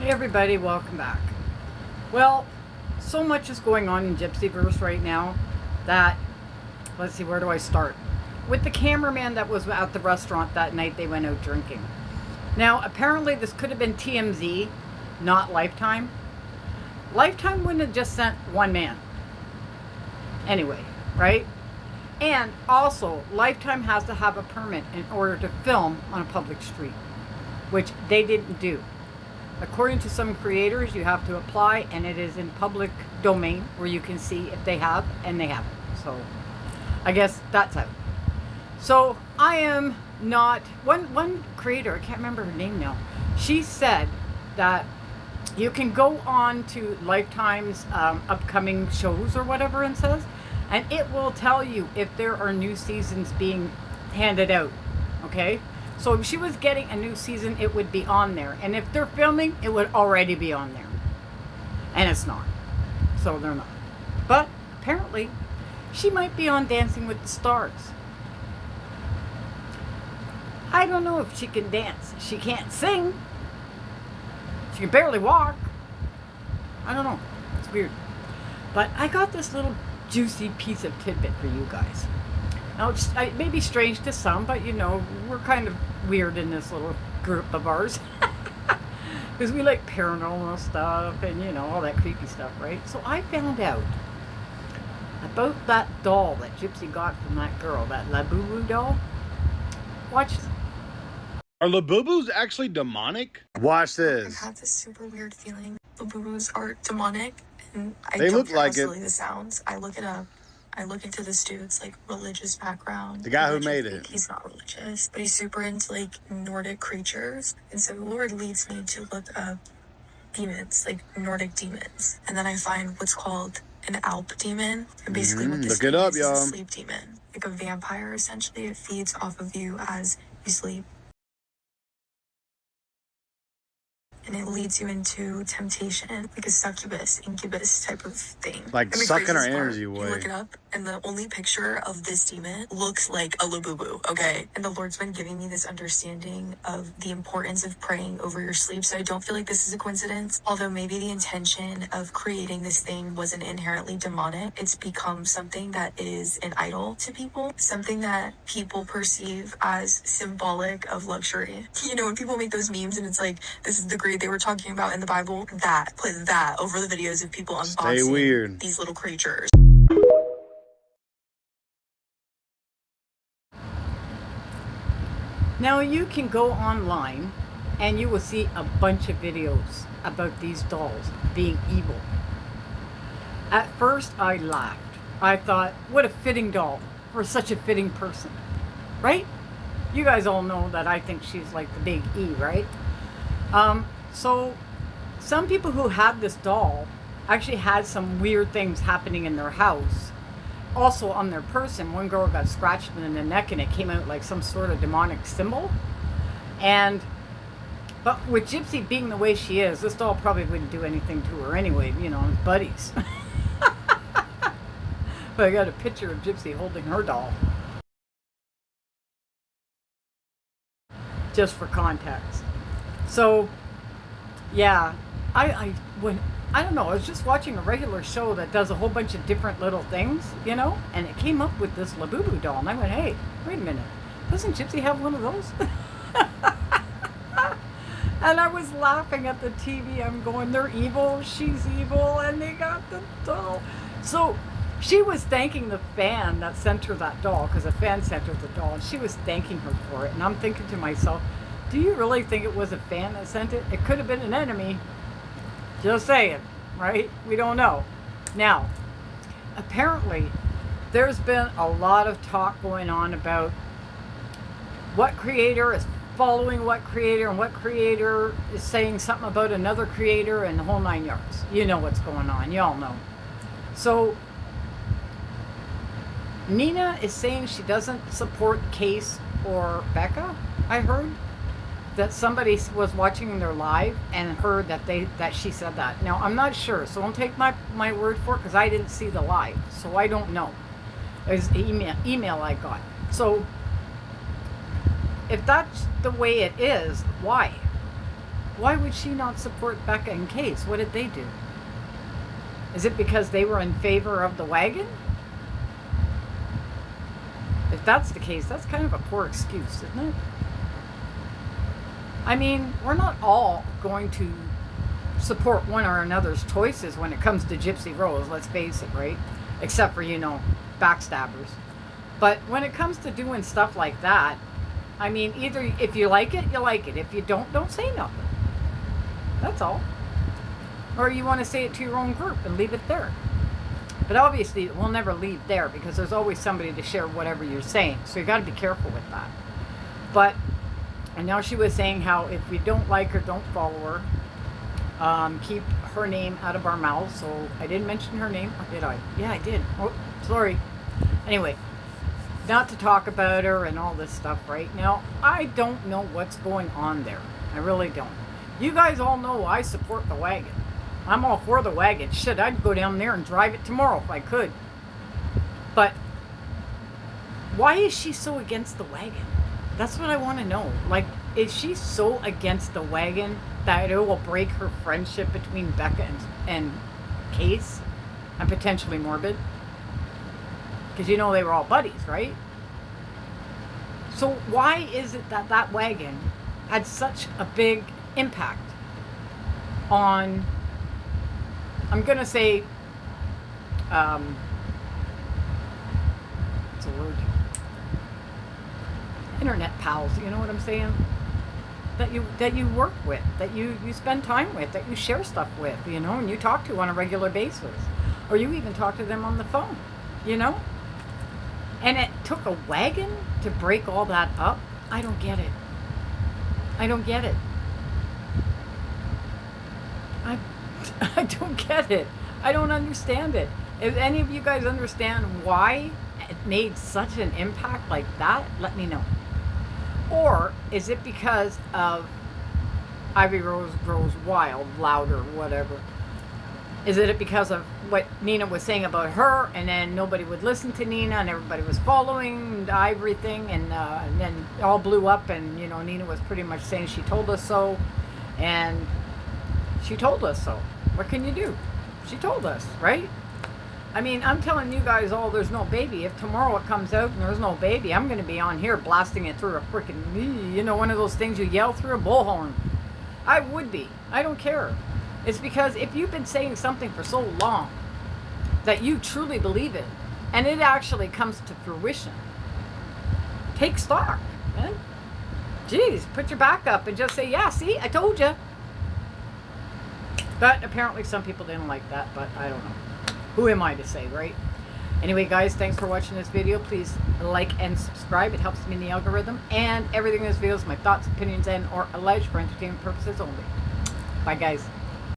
Hey everybody, welcome back. Well, so much is going on in Gypsyrose right now that, let's see, where do I start? With the cameraman that was at the restaurant that night they went out drinking. Now, apparently this could have been TMZ, not Lifetime. Lifetime wouldn't have just sent one man. Anyway, right? And also, Lifetime has to have a permit in order to film on a public street, which they didn't do. According to some creators, you have to apply, and it is in public domain where you can see if they have, and they haven't. So I guess that's out. So I am not, one creator, I can't remember her name now, she said that you can go on to Lifetime's upcoming shows or whatever and says, and it will tell you if there are new seasons being handed out, okay? So if she was getting a new season, it would be on there. And if they're filming, it would already be on there. And it's not. So they're not. But apparently, she might be on Dancing with the Stars. I don't know if she can dance. She can't sing. She can barely walk. I don't know. It's weird. But I got this little juicy piece of tidbit for you guys. Now, it may be strange to some, but you know, we're kind of weird in this little group of ours. Because we like paranormal stuff and, you know, all that creepy stuff, right? So I found out about that doll that Gypsy got from that girl, that Labubu doll. Watch. Are Labubus actually demonic? Watch this. I've had this super weird feeling. Labubus are demonic, and I They don't look care like how it. silly this sounds. I look it up. I look into this dude's like religious background. The guy who Which made I think it. He's not religious, but he's super into like Nordic creatures. And so the Lord leads me to look up demons, like Nordic demons. And then I find what's called an Alp demon. And basically what this Look it up, is a y'all. sleep demon. Like a vampire, essentially. It feeds off of you as you sleep. And it leads you into temptation, like a succubus, incubus type of thing. Like And the sucking our craziest part, energy you away. look it up, and the only picture of this demon looks like a Labubu, okay? And the Lord's been giving me this understanding of the importance of praying over your sleep, so I don't feel like this is a coincidence. Although maybe the intention of creating this thing wasn't inherently demonic, it's become something that is an idol to people, something that people perceive as symbolic of luxury. You know, when people make those memes and it's like, this is the greed they were talking about in the Bible, put that over the videos of people unboxing weird. these little creatures. Now you can go online and you will see a bunch of videos about these dolls being evil. At first I laughed. I thought, what a fitting doll for such a fitting person, right? You guys all know that I think she's like the big E, right? So some people who had this doll actually had some weird things happening in their house. Also on their person, one girl got scratched in the neck and it came out like some sort of demonic symbol. But with Gypsy being the way she is, this doll probably wouldn't do anything to her anyway, you know, as buddies. But I got a picture of Gypsy holding her doll. Just for context. So, yeah, I don't know, I was just watching a regular show that does a whole bunch of different little things, you know, and it came up with this Labubu doll, and I went, hey, wait a minute, doesn't Gypsy have one of those? And I was laughing at the TV, I'm going, they're evil, she's evil, and they got the doll. So she was thanking the fan that sent her that doll, because a fan sent her the doll, and she was thanking her for it, and I'm thinking to myself, do you really think it was a fan that sent it? It could have been an enemy. Just saying, right? We don't know. Now, apparently, there's been a lot of talk going on about what creator is following what creator and what creator is saying something about another creator and the whole 9 yards. You know what's going on. You all know. So, Nina is saying she doesn't support Case or Becca, I heard. That somebody was watching their live and heard that she said that. Now I'm not sure, so don't take my word for it because I didn't see the live, so I don't know. It was an email I got. So if that's the way it is, why? why would she not support Becca and Case? What did they do? Is it because they were in favor of the wagon? If that's the case, that's kind of a poor excuse, isn't it? I mean, we're not all going to support one or another's choices when it comes to Gypsy Rose, let's face it, right? Except for, backstabbers. But when it comes to doing stuff like that, I mean, either if you like it, you like it. If you don't say nothing. That's all. Or you want to say it to your own group and leave it there. But obviously, we'll never leave there because there's always somebody to share whatever you're saying. So you got to be careful with that. But, and now she was saying how if we don't like her, don't follow her. Keep her name out of our mouths. So I didn't mention her name, or did I? Yeah, I did. Oh, sorry. Anyway, not to talk about her and all this stuff right now. I don't know what's going on there. I really don't. You guys all know I support the wagon. I'm all for the wagon. Shit, I'd go down there and drive it tomorrow if I could. But why is she so against the wagon? That's what I want to know. Like, is she so against the wagon that it will break her friendship between Becca and Case and potentially Morbid? Because they were all buddies, right? So why is it that that wagon had such a big impact on, I'm going to say, what's a word? Internet pals, you know what I'm saying? That you work with, that you spend time with, that you share stuff with, and you talk to on a regular basis. Or you even talk to them on the phone, And it took a wagon to break all that up? I don't get it. I don't get it. I don't get it. I don't understand it. If any of you guys understand why it made such an impact like that, let me know. Or is it because of Ivy Rose Grows Wild, louder, whatever? Is it because of what Nina was saying about her, and then nobody would listen to Nina, and everybody was following everything, and then it all blew up, and Nina was pretty much saying she told us so, and she told us so. What can you do? She told us, right? I mean, I'm telling you guys all there's no baby. If tomorrow it comes out and there's no baby, I'm going to be on here blasting it through a freaking, one of those things you yell through a bullhorn. I would be. I don't care. It's because if you've been saying something for so long that you truly believe it, and it actually comes to fruition, take stock, man. Jeez, put your back up and just say, yeah, see, I told you. But apparently some people didn't like that, but I don't know. Who am I to say, right? Anyway, guys, thanks for watching this video. Please like and subscribe. It helps me in the algorithm. And everything in this video is my thoughts, opinions, and or alleged for entertainment purposes only. Bye, guys.